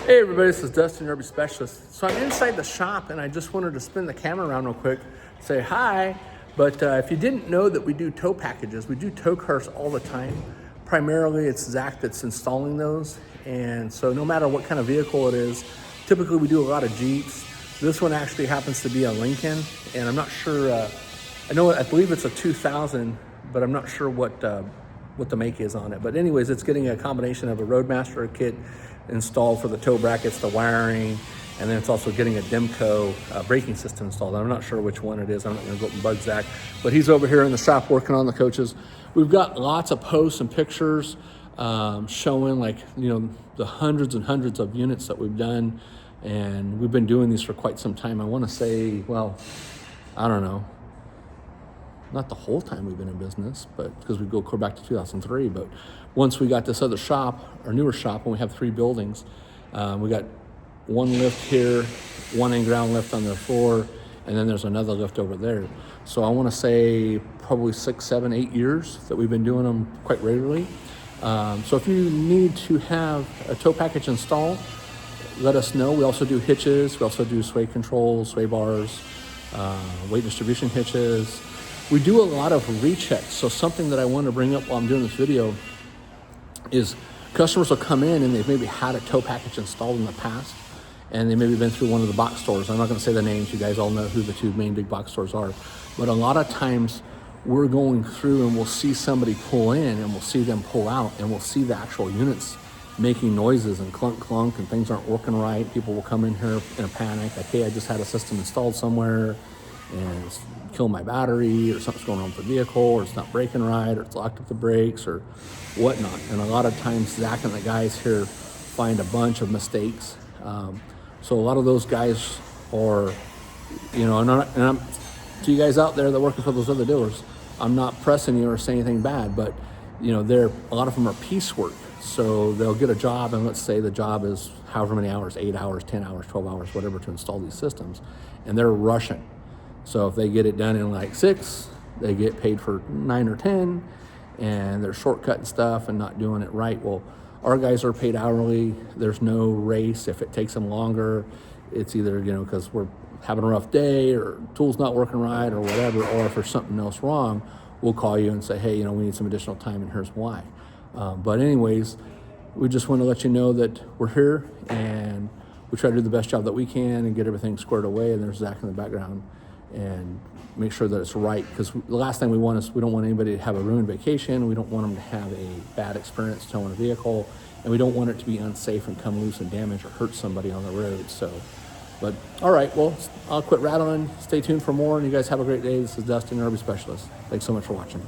Hey everybody, this is Dustin, your RV Specialist. So I'm inside the shop and I just wanted to spin the camera around real quick, say hi. But if you didn't know that we do tow packages, we do tow cars all the time. Primarily it's Zach that's installing those. And so no matter what kind of vehicle it is, typically we do a lot of Jeeps. This one actually happens to be a Lincoln, and I'm not sure, I believe it's a 2000, but I'm not sure what the make is on it. But anyways, it's getting a combination of a Roadmaster kit installed for the tow brackets, the wiring, and then it's also getting a Demco braking system installed. I'm not sure which one it is. I'm not gonna go up and bug Zach, but he's over here in the shop working on the coaches. We've got lots of posts and pictures showing the hundreds and hundreds of units that we've done. And we've been doing these for quite some time. I wanna say, well, I don't know, not the whole time we've been in business, but because we go back to 2003. But once we got this other shop, our newer shop, and we have 3 buildings, we got one lift here, one in-ground lift on the floor, and then there's another lift over there. So I want to say probably 6, 7, 8 years that we've been doing them quite regularly. So if you need to have a tow package installed, let us know. We also do hitches. We also do sway controls, sway bars, weight distribution hitches. We do a lot of rechecks. So something that I want to bring up while I'm doing this video is customers will come in and they've maybe had a tow package installed in the past, and they maybe been through one of the box stores. I'm not going to say the names. You guys all know who the 2 main big box stores are. But a lot of times we're going through and we'll see somebody pull in and we'll see them pull out, and we'll see the actual units making noises and clunk clunk, and things aren't working right. People will come in here in a panic, like, hey, I just had a system installed somewhere and it's killing my battery, or something's going on with the vehicle, or it's not braking right, or it's locked up the brakes, or whatnot. And a lot of times Zach and the guys here find a bunch of mistakes. So a lot of those guys are, and I'm to you guys out there that are working for those other dealers, I'm not pressing you or saying anything bad, but a lot of them are piecework. So they'll get a job, and let's say the job is however many hours, 8 hours, 10 hours, 12 hours, whatever, to install these systems, and they're rushing. So if they get it done in like 6, they get paid for 9 or 10, and they're shortcutting stuff and not doing it right. Well, our guys are paid hourly. There's no race. If it takes them longer, it's either, because we're having a rough day, or tool's not working right, or whatever, or if there's something else wrong, we'll call you and say, hey, we need some additional time, and here's why. But anyways, we just want to let you know that we're here, and we try to do the best job that we can and get everything squared away. And there's Zach in the background, and make sure that it's right, because the last thing we want is, we don't want anybody to have a ruined vacation. We don't want them to have a bad experience towing a vehicle, and we don't want it to be unsafe and come loose and damage or hurt somebody on the road. So, but all right, well, I'll quit rattling. Stay tuned for more, and you guys have a great day. This is Dustin, your RV Specialist. Thanks so much for watching.